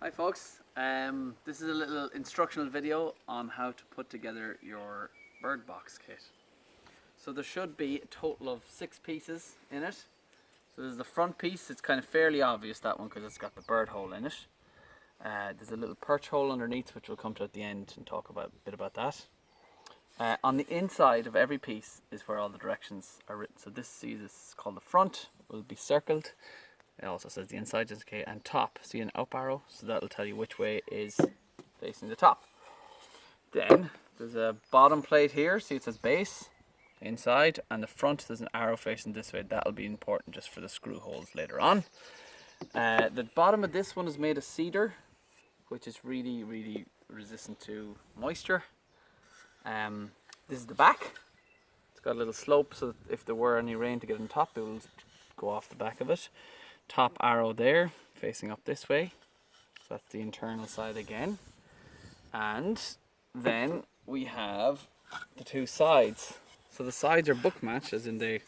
Hi folks, this is a little instructional video on how to put together your bird box kit. So there should be a total of 6 pieces in it. So there's the front piece. It's kind of fairly obvious, that one, because it's got the bird hole in it. There's a little perch hole underneath, which we'll come to at the end and talk a bit about that. On the inside of every piece is where all the directions are written. So this is called the front, will be circled. It also says the inside, just okay, and top. See an up arrow, so that'll tell you which way is facing the top. Then there's a bottom plate here. See, it says base, inside, and the front there's an arrow facing this way. That'll be important just for the screw holes later on. The bottom of this one is made of cedar, which is really resistant to moisture. This is the back. It's got a little slope, so that if there were any rain to get on top, it will go off the back of it. Top arrow there, facing up this way. So that's the internal side again. And then we have the 2 sides. So the sides are book matched, as in they,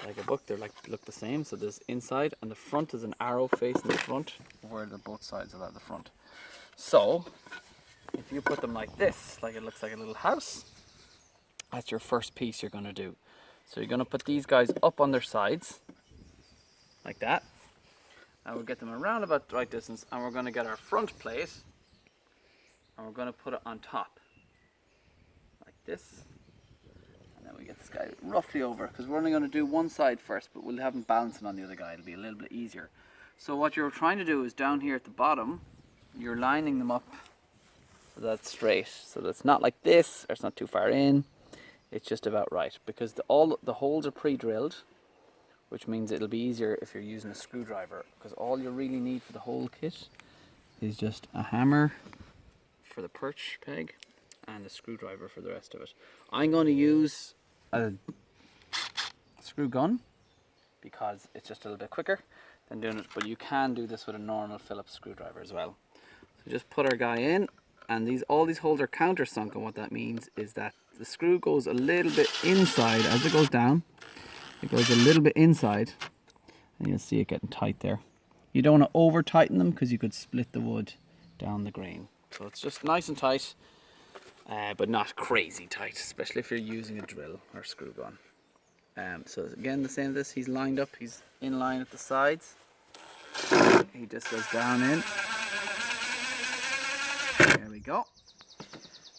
like a book, they're look the same. So there's inside, and the front is an arrow facing the front, where the both sides are at the front. So if you put them like this, like it looks like a little house, that's your first piece you're going to do. So you're going to put these guys up on their sides, like that. And we'll get them around about the right distance, and we're going to get our front plate, and we're going to put it on top, like this. And then we get this guy roughly over, because we're only going to do one side first, but we'll have him balancing on the other guy. It'll be a little bit easier. So what you're trying to do is down here at the bottom, you're lining them up so that's straight. So that's not like this, or it's not too far in. It's just about right, because all the holes are pre-drilled, which means it'll be easier if you're using a screwdriver, because all you really need for the whole kit is just a hammer for the perch peg and a screwdriver for the rest of it. I'm going to use a screw gun because it's just a little bit quicker than doing it, but you can do this with a normal Phillips screwdriver as well. So just put our guy in, and all these holes are countersunk, and what that means is that the screw goes a little bit inside as it goes down. It goes a little bit inside, and you'll see it getting tight there. You don't want to over tighten them, because you could split the wood down the grain. So it's just nice and tight, but not crazy tight, especially if you're using a drill or screw gun. So again, the same as this, he's lined up, he's in line at the sides. He just goes down in. There we go.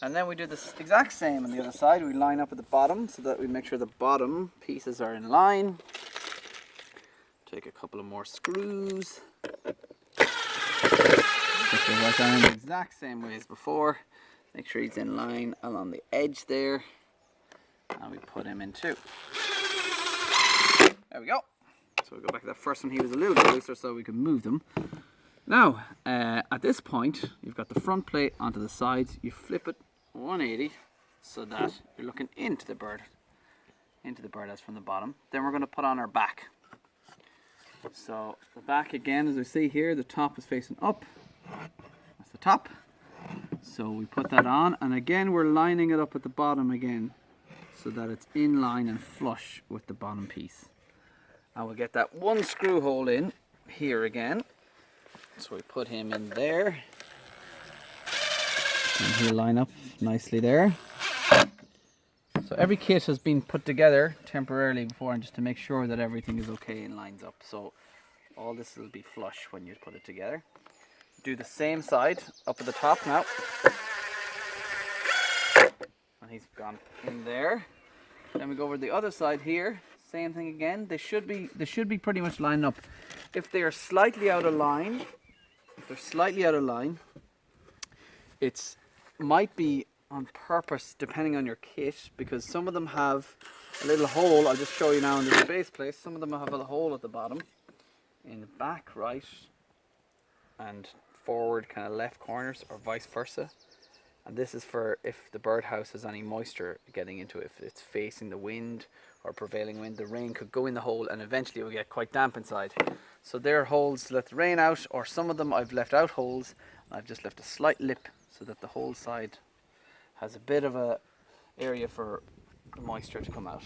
And then we do the exact same on the other side. We line up at the bottom so that we make sure the bottom pieces are in line. Take a couple of more screws. Put the right down the exact same way as before. Make sure he's in line along the edge there. And we put him in too. There we go. So we go back to that first one. He was a little bit looser, so we could move them. Now, at this point, you've got the front plate onto the sides. You flip it 180 so that you're looking into the bird as from the bottom. Then we're going to put on our back. So the back, again, as we see here, the top is facing up. That's the top. So we put that on, and again we're lining it up at the bottom again so that it's in line and flush with the bottom piece. And we'll get that one screw hole in here again. So we put him in there, and he'll line up nicely there. So every kit has been put together temporarily before, and just to make sure that everything is okay and lines up. So all this will be flush when you put it together. Do the same side up at the top now. And he's gone in there. Then we go over to the other side here. Same thing again. They should be pretty much lined up. If they are slightly out of line, it might be on purpose depending on your kit, because some of them have a little hole. I'll just show you now in the base place. Some of them have a hole at the bottom, in the back right and forward kind of left corners, or vice versa. And this is for if the birdhouse has any moisture getting into it. If it's facing the wind or prevailing wind, the rain could go in the hole and eventually it will get quite damp inside. So there are holes to let the rain out, or some of them I've left out holes. I've just left a slight lip so that the whole side has a bit of a area for the moisture to come out.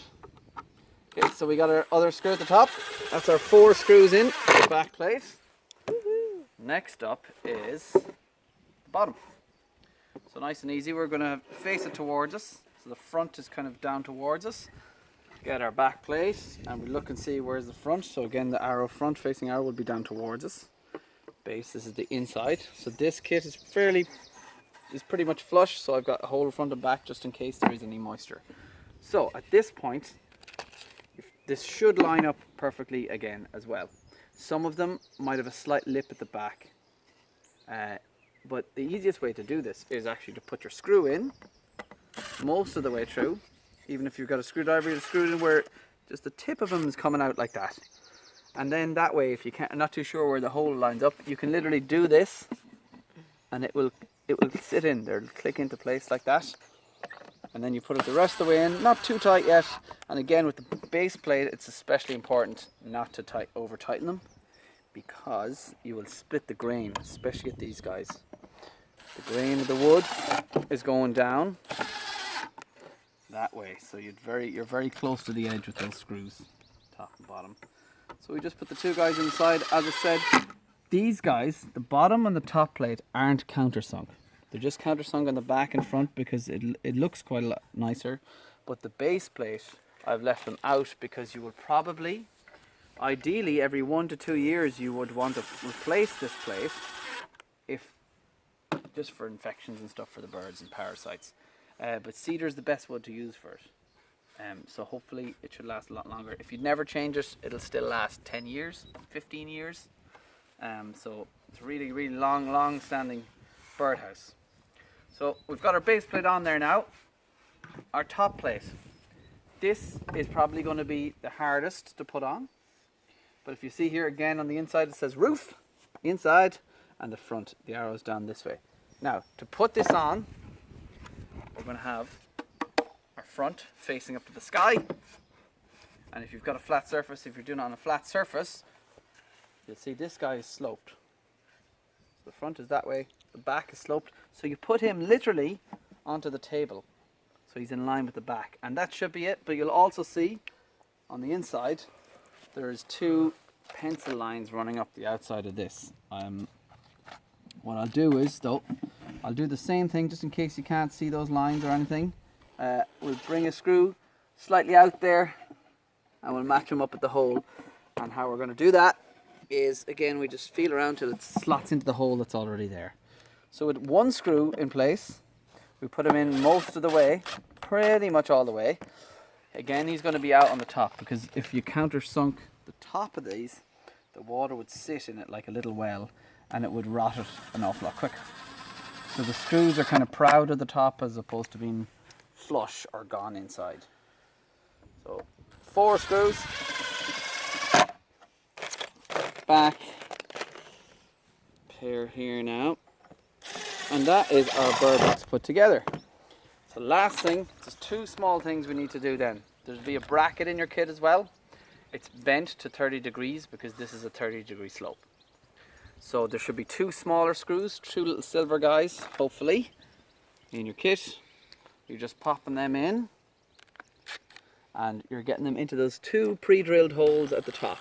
Okay, so we got our other screw at the top. That's our 4 screws in the back plate. Next up is the bottom. So nice and easy, we're going to face it towards us. So the front is kind of down towards us. Get our back plate and we look and see where's the front. So again, the arrow, front facing arrow will be down towards us. Base, this is the inside. So this kit is pretty much flush, so I've got a hole front and back just in case there is any moisture. So at this point, this should line up perfectly again as well. Some of them might have a slight lip at the back, but the easiest way to do this is actually to put your screw in most of the way through. Even if you've got a screwdriver, you'll screw it in where just the tip of them is coming out like that. And then that way, if you can't, not too sure where the hole lines up, you can literally do this and it will sit in there, it'll click into place like that. And then you put it the rest of the way in, not too tight yet. And again, with the base plate, it's especially important not to over tighten them, because you will split the grain, especially at these guys. The grain of the wood is going down that way, so you're very close to the edge with those screws, top and bottom. So we just put the two guys inside. As I said, these guys, the bottom and the top plate, aren't countersunk. They're just countersunk on the back and front because it looks quite a lot nicer. But the base plate, I've left them out because you will probably, ideally every 1 to 2 years, you would want to replace this plate, if just for infections and stuff for the birds and parasites. But cedar is the best wood to use for it. So hopefully it should last a lot longer. If you never change it, it'll still last 10 years, 15 years. So it's a really, really long standing birdhouse. So we've got our base plate on there now. Our top plate. This is probably going to be the hardest to put on. But if you see here again on the inside, it says roof, inside, and the front, the arrow's down this way. Now, to put this on, we're going to have our front facing up to the sky. And if you've got a flat surface, if you're doing it on a flat surface, you'll see this guy is sloped. So the front is that way, the back is sloped. So you put him literally onto the table. So he's in line with the back. And that should be it. But you'll also see on the inside, there's 2 pencil lines running up the outside of this. What I'll do is, though, I'll do the same thing just in case you can't see those lines or anything. We'll bring a screw slightly out there and we'll match them up at the hole. And how we're going to do that is, again, we just feel around till it slots into the hole that's already there. So with 1 screw in place, we put him in most of the way, pretty much all the way. Again, he's going to be out on the top, because if you countersunk the top of these, the water would sit in it like a little well and it would rot it an awful lot quicker. So the screws are kind of proud of the top as opposed to being flush or gone inside. So 4 screws, back, pair here now, and that is our bird box put together. So last thing, there's 2 small things we need to do then. There'll be a bracket in your kit as well. It's bent to 30 degrees because this is a 30-degree slope. So there should be 2 smaller screws, 2 little silver guys, hopefully, in your kit. You're just popping them in and you're getting them into those 2 pre-drilled holes at the top.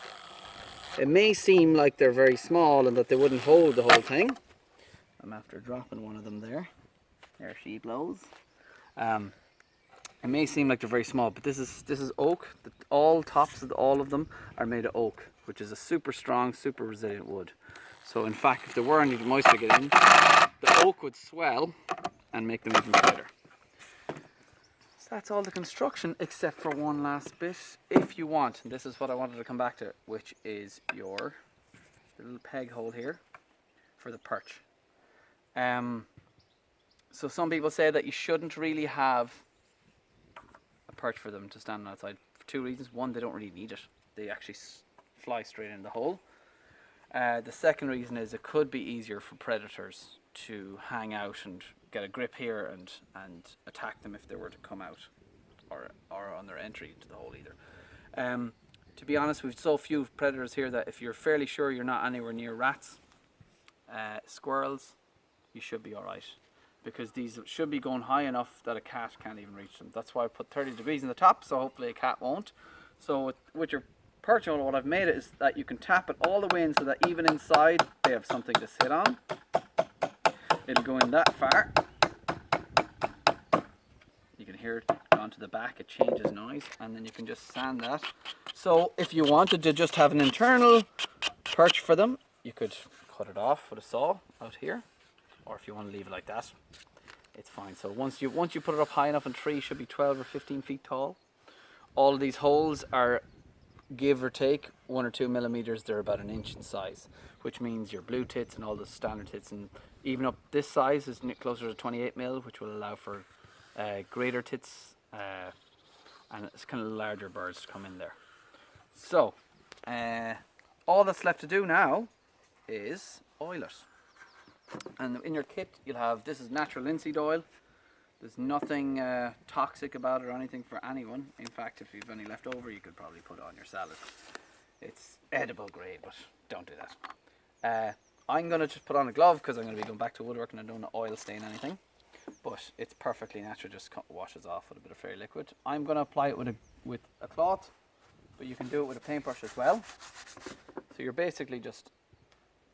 It may seem like they're very small and that they wouldn't hold the whole thing. I'm after dropping one of them there. There she blows. It may seem like they're very small, but this is oak. All tops of all of them are made of oak, which is a super strong, super resilient wood. So in fact, if there were any moisture get in, the oak would swell and make them even tighter. So that's all the construction, except for one last bit. If you want, and this is what I wanted to come back to, which is your little peg hole here for the perch. So some people say that you shouldn't really have a perch for them to stand outside for 2 reasons. One, they don't really need it. They actually fly straight in the hole. The second reason is it could be easier for predators to hang out and get a grip here and attack them if they were to come out or on their entry into the hole either. To be honest, we've so few predators here that if you're fairly sure you're not anywhere near rats, squirrels, you should be alright. Because these should be going high enough that a cat can't even reach them. That's why I put 30 degrees in the top, so hopefully a cat won't. So with your perch hole, what I've made it is that you can tap it all the way in so that even inside they have something to sit on. It'll go in that far. You can hear it gone to the back, it changes noise, and then you can just sand that. So if you wanted to just have an internal perch for them, you could cut it off with a saw out here, or if you want to leave it like that, it's fine. So once you put it up high enough, and tree should be 12 or 15 feet tall. All of these holes are, give or take 1 or 2 millimeters, they're about 1 inch in size, which means your blue tits and all the standard tits, and even up this size is closer to 28 mil, which will allow for greater tits and it's kind of larger birds to come in there. So all that's left to do now is oil it. And in your kit you'll have, this is natural linseed oil. There's nothing toxic about it or anything for anyone. In fact, if you've any left over, you could probably put it on your salad. It's edible grade, but don't do that. I'm going to just put on a glove because I'm going to be going back to woodworking and I don't want to oil stain anything. But it's perfectly natural, just washes off with a bit of fairy liquid. I'm going to apply it with a cloth, but you can do it with a paintbrush as well. So you're basically just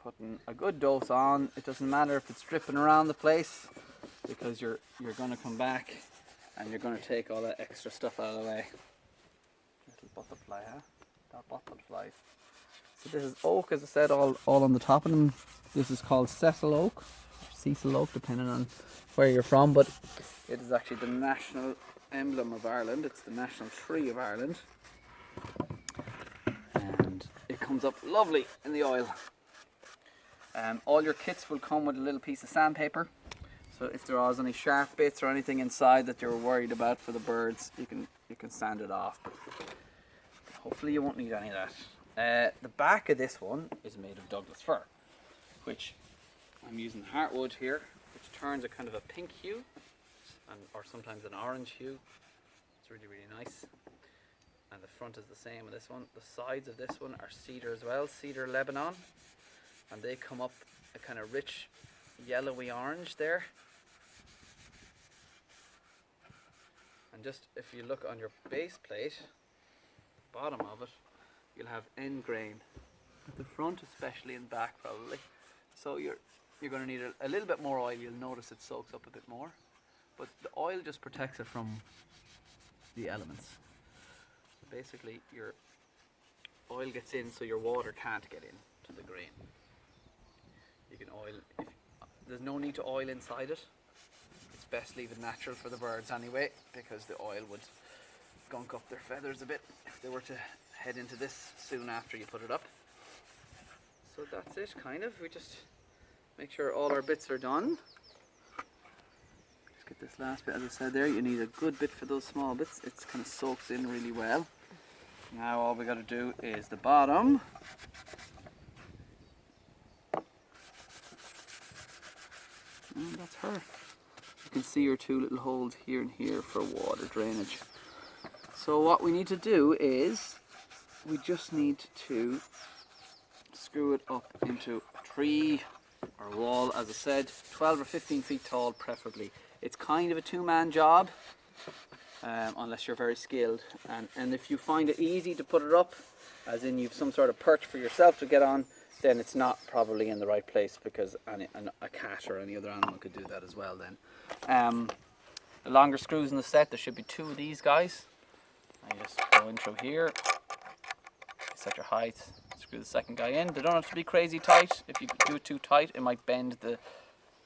putting a good dose on. It doesn't matter if it's dripping around the place, because you're going to come back and you're going to take all that extra stuff out of the way. Little butterfly, huh? That butterflies. So this is oak, as I said, all on the top of them. This is called Cecil oak, or Cecil oak, depending on where you're from, but it is actually the national emblem of Ireland. It's the national tree of Ireland, and it comes up lovely in the oil. All your kits will come with a little piece of sandpaper, so if there was any sharp bits or anything inside that you're worried about for the birds, you can sand it off, but hopefully you won't need any of that. The back of this one is made of Douglas fir, which I'm using heartwood here, which turns a kind of a pink hue, or sometimes an orange hue. It's really, really nice. And the front is the same with this one. The sides of this one are cedar as well, cedar Lebanon, and they come up a kind of rich yellowy orange there. And just if you look on your base plate, bottom of it, you'll have end grain at the front, especially in the back probably. So you're going to need a little bit more oil. You'll notice it soaks up a bit more, but the oil just protects it from the elements. So basically your oil gets in so your water can't get in to the grain. You can oil, there's no need to oil inside it. It's best leave it natural for the birds anyway, because the oil would gunk up their feathers a bit if they were to head into this soon after you put it up. So that's it, kind of. We just make sure all our bits are done. Just get this last bit, as I said there, you need a good bit for those small bits. It kind of soaks in really well. Now all we got to do is the bottom. And that's her. You can see your two little holes here and here for water drainage. So what we need to do is, we just need to screw it up into a tree or wall, as I said, 12 or 15 feet tall preferably. It's kind of a two-man job, unless you're very skilled. And if you find it easy to put it up, as in you've some sort of perch for yourself to get on, then it's not probably in the right place, because a cat or any other animal could do that as well then. The longer screws in the set, there should be 2 of these guys. And you just go in through here, set your height, screw the second guy in. They don't have to be crazy tight. If you do it too tight, it might bend the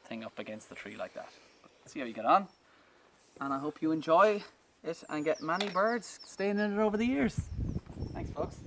thing up against the tree like that. But see how you get on. And I hope you enjoy it and get many birds staying in it over the years. Thanks folks.